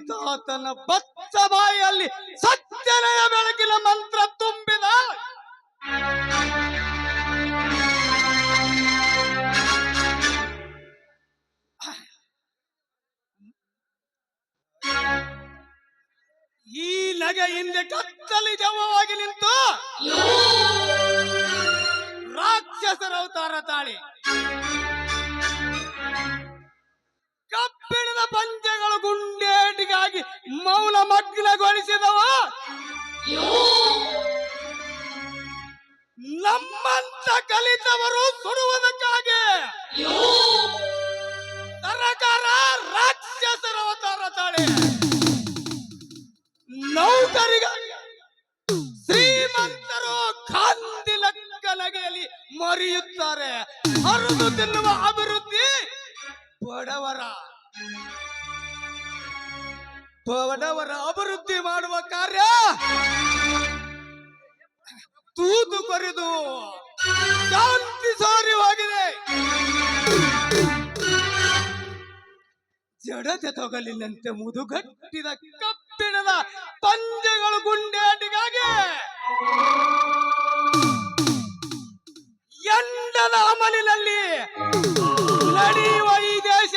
ತಂದಿತಾತನ ಬಚ್ಚ ಬಾಯಲ್ಲಿ ಸತ್ಯನೆಯ ಬೆಳಕಿನ ಮಂತ್ರ ತುಂಬಿದ. ಈ ನಗೆ ಹಿಂದೆ ಕತ್ತಲಿ ಜವವಾಗಿ ನಿಂತು ರಾಕ್ಷಸರ ಅವತಾರ ತಾಳಿ ಕಬ್ಬಿಣದ ಪಂಚಗಳು ಗುಂಡೇಟಿಗಾಗಿ ಮೌನ ಮಗ್ನಗೊಳಿಸಿದವ. ನಮ್ಮಂತ ಕಲಿತವರು ಸುಡುವುದಕ್ಕಾಗಿ ಸರಕಾರ ರಾಕ್ಷಸರ ಅವತಾರ ತಾಳಿ ನೌಕರಿಗಾಗಿ ಶ್ರೀಮಂತರು ಗಾಂಧಿ ಲಕ್ಕ ನಗೆಯಲ್ಲಿ ಮರೆಯುತ್ತಾರೆ. ಹರಿದು ತಿನ್ನುವ ಅಭಿವೃದ್ಧಿ ಬಡವರ ಅಭಿವೃದ್ಧಿ ಮಾಡುವ ಕಾರ್ಯ ತೂತು ಕೊರೆದು ಶಾಂತಿ ಸಾರಿ ಹೋಗಿದೆ. ಜಡತೆ ತೊಗಲಿನಂತೆ ಮುದುಗಟ್ಟಿದ ಕಬ್ಬಿಣದ ಪಂಜೆಗಳು ಗುಂಡೇಟಿಗಾಗಿ ಎಂಡದ ಅಮಲಿನಲ್ಲಿ ನಡೆಯುವ ಈ ದೇಶ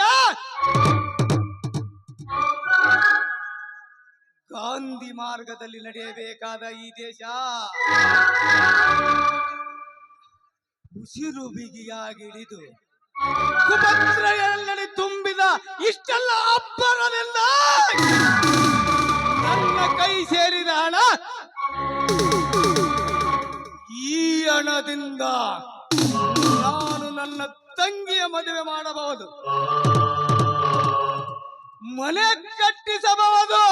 ಗಾಂಧಿ ಮಾರ್ಗದಲ್ಲಿ ನಡೆಯಬೇಕಾದ ಈ ದೇಶ ಉಸಿರು ಬಿಗಿಯಾಗಿಳಿದು ಕುಪತ್ರಯಲ್ಲಿ ತುಂಬಿದ ಇಷ್ಟೆಲ್ಲ ಅಬ್ಬರದಿಂದ ನನ್ನ ಕೈ ಸೇರಿದ ಹಣ, ಈ ಹಣದಿಂದ ನಾನು ನನ್ನ ತಂಗಿಯ ಮದುವೆ ಮಾಡಬಹುದು, ಮನೆ ಕಟ್ಟಿಸಬಹುದು,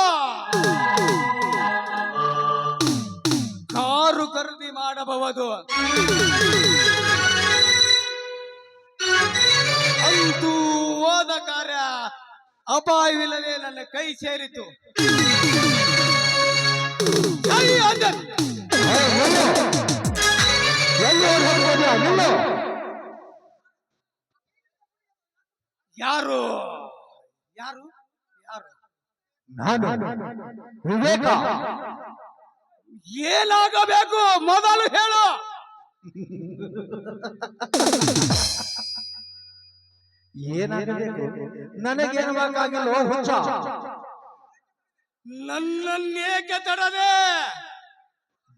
ಕಾರು ಖರೀದಿ ಮಾಡಬಹುದು. ಅಂತೂ ಹೋದ ಕಾರ್ಯ ಅಪಾಯವಿಲ್ಲದೆ ನನ್ನ ಕೈ ಸೇರಿತು. ಜೈ ಅಂಜನ್. ಯಾರು ಯಾರು ಯಾರು? ನಾನು ವಿವೇಕ. ಏನಾಗಬೇಕು ಮೊದಲು ಹೇಳು. ಏನಾಗಬೇಕು? ನನಗೇನು ಬೇಕಾಗಿಲ್ಲ ಹುಚ್ಚ. ನನ್ನನ್ನೇಕೆ ತಡದೆ?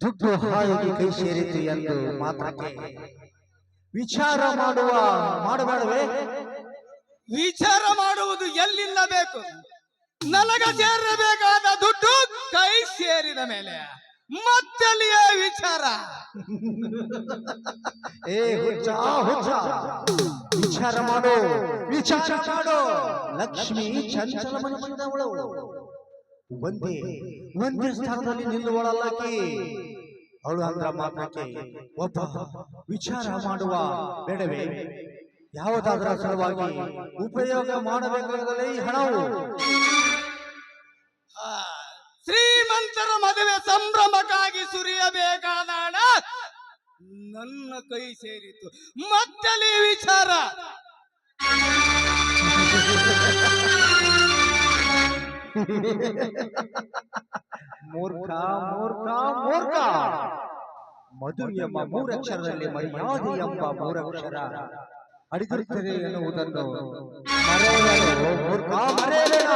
ದುಡ್ಡು ಹಾಯಿಗೆ ಕೈ ಸೇರಿತು ಎಂದು ಮಾತ್ರಕ್ಕೆ ವಿಚಾರ ಮಾಡಬೇಡವೇ? ವಿಚಾರ ಮಾಡುವುದು ಎಲ್ಲಿಂದ ಬೇಕು? ನನಗ ಸೇರಬೇಕಾದ ದುಡ್ಡು ಕೈ ಸೇರಿದ ಮೇಲೆ ಮತ್ತಲ್ಲಿಯೇ ವಿಚಾರ. ಏ ಹುಚ್ಚ ಹುಚ್ಚ, ವಿಚಾರ ಮಾಡು, ವಿಚಾರ ಮಾಡು. ಲಕ್ಷ್ಮಿ ಚಂಚಲ ಮನಸ್ಸಿನವಳು, ಒಂದೇ ಸ್ಥಾನದಲ್ಲಿ ನಿಲ್ಲುವಳಲ್ಲಕಿ. ಅವಳು ಅಂದ್ರ ಮಾತ್ರಕ್ಕೆ ಒಬ್ಬ ವಿಚಾರ ಮಾಡುವ ಬೇಡವೇ? ಯಾವುದಾದರ ಸಲುವಾಗಿ ಉಪಯೋಗ ಮಾಡಬೇಕಾಗಲೇ ಈ ಹಣವು. ಶ್ರೀಮಂತರ ಮದುವೆ ಸಂಭ್ರಮಕ್ಕಾಗಿ ಸುರಿಯಬೇಕಾದ ಹಣ ನನ್ನ ಕೈ ಸೇರಿತು, ಮತ್ತಲ್ಲಿ ವಿಚಾರ. ಮೂರ್ಖ ಮೂರ್ಖ ಮೂರ್ಖ. ಮಧು ಎಂಬ ಮೂರಕ್ಷರದಲ್ಲಿ ಮರ್ಯಾದೆ ಎಂಬ ಮೂರಕ್ಷರ ಅಡಿದಿರುತ್ತದೆ ಎನ್ನುವುದನ್ನು ಮರೆಯಬೇಡ ಮೂರ್ಖ, ಮರೆಯಬೇಡ.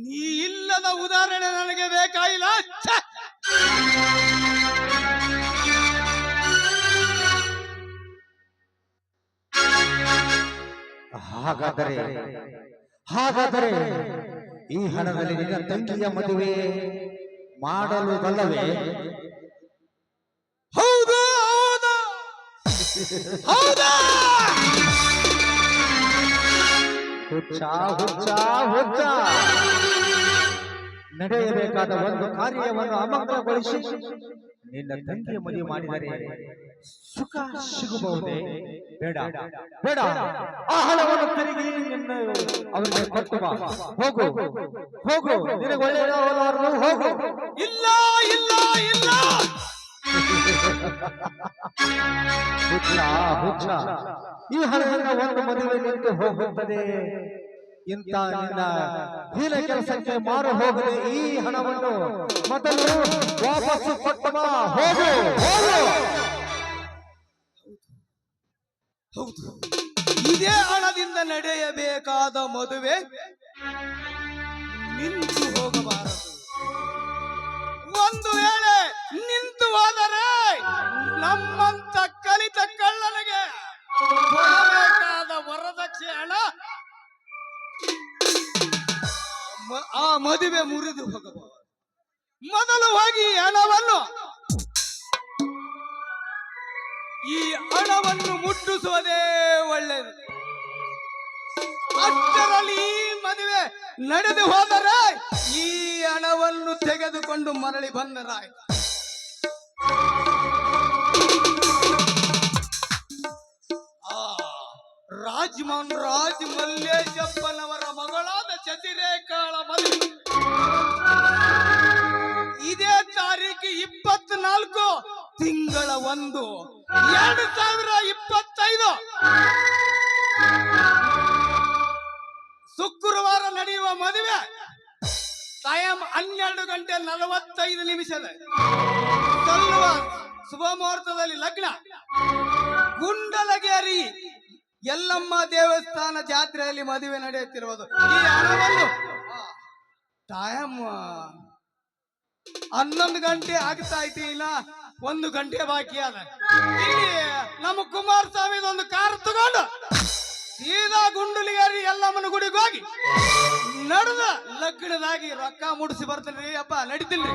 ನೀ ಇಲ್ಲದ ಉದಾಹರಣೆ ನನಗೆ ಬೇಕಾಗಿಲ್ಲ. ಹಾಗಾದರೆ ಈ ಹಣದಲ್ಲಿ ನಿನ್ನ ತಂಗಿಯ ಮದುವೆ ಮಾಡಲುದಲ್ಲವೇ? ಹೌದಾ ಹೌದಾ ಹೌದಾ? ಹುಚ್ಚ ಹುಚ್ಚ ಹುಚ್ಚ. ನಡೆಯಬೇಕಾದ ಒಂದು ಕಾರ್ಯವನ್ನು ಅಮಂಗಲಗೊಳಿಸಿ ನಿನ್ನ ತಂಗಿಯ ಮದುವೆ ಮಾಡಿದರೆ ಸುಖ ಸಿಗಬಹುದೇ? ಬೇಡ ಬೇಡ. ಆ ಹಣವನ್ನು ತಿರುಗಿ ನಿನ್ನ ಅವರಿಗೆ ಕೊಟ್ಟು ಬಾ. ಹೋಗು ಹೋಗು, ನಿನಗೆ ಒಳ್ಳೆಯದು ಹೋಗು. ಇಲ್ಲ ಇಲ್ಲ ಇಲ್ಲ. ಹುಚ್ಚ ಹುಚ್ಚ. ಈ ಹಣದಿಂದ ಒಂದು ಮದುವೆ ನಿಂತು ಹೋಗುತ್ತದೆ. ಇಂಥ ನಿನ್ನ ಹೀನ ಕೆಲಸಕ್ಕೆ ಮಾರು ಹೋಗದೆ ಈ ಹಣವನ್ನು ಮೊದಲು ವಾಪಸ್ಸು ಕೊಟ್ಟು ಬಾ. ಹೋಗು ಹೋಗು. ಹೌದು, ಇದೇ ಹಣದಿಂದ ನಡೆಯಬೇಕಾದ ಮದುವೆ ನಿಂತು ಹೋಗಬಾರದು. ಒಂದು ವೇಳೆ ನಿಂತು ಹೋದರೆ ನಮ್ಮಂತ ಕಲಿತ ಕಳ್ಳನಿಗೆ ಕೊಡಬೇಕಾದ ವರದಕ್ಷಿಣೆ ಹಣ ಆ ಮದುವೆ ಮುರಿದು ಹೋಗಬಹುದು. ಮೊದಲು ಹೋಗಿ ಈ ಹಣವನ್ನು ಮುಟ್ಟಿಸುವುದೇ ಒಳ್ಳೆಯದು. ಅಷ್ಟರಲ್ಲಿ ಈ ಮದುವೆ ನಡೆದು ಹೋದರೆ ಈ ಹಣವನ್ನು ತೆಗೆದುಕೊಂಡು ಮರಳಿ ಬಂದರಾಯ್ತು. ರಾಜ್ ಮಲ್ಲೇಶಪ್ಪನವರ ಮಗಳಾದ ಶಶಿರೇಖಾಳ ಮದುವೆ ಇದೇ ತಾರೀಕು 24 ತಿಂಗಳ 1 2025 ಶುಕ್ರವಾರ ನಡೆಯುವ ಮದುವೆ ಟೈಮ್ 12:45 ಸಲ್ಲುವ ಶುಭ ಮುಹೂರ್ತದಲ್ಲಿ ಲಗ್ನ. ಗುಂಡಲಗೇರಿ ಯಲ್ಲಮ್ಮ ದೇವಸ್ಥಾನ ಜಾತ್ರೆಯಲ್ಲಿ ಮದುವೆ ನಡೆಯುತ್ತಿರುವುದು. ಈ ಹಣವನ್ನು ಟೈಮ್ 11 ಗಂಟೆ ಆಗ್ತಾ ಐತಿ, ಇಲ್ಲ 1 ಗಂಟೆ ಬಾಕಿ ಅದ. ಇಲ್ಲಿ ನಮ್ಮ ಕುಮಾರಸ್ವಾಮಿ ಒಂದು ಕಾರ್ ತಗೊಂಡು ಸೀದಾ ಗುಂಡಲಗೇರಿ ಯಲ್ಲಮ್ಮನ ಗುಡಿಗೆ ಹೋಗಿ ನಡೆದ ಲಗ್ನದಾಗಿ ರೊಕ್ಕ ಮುಡಿಸಿ ಬರ್ತೀನಿ ಅಪ್ಪ, ನಡೀತೀನಿ.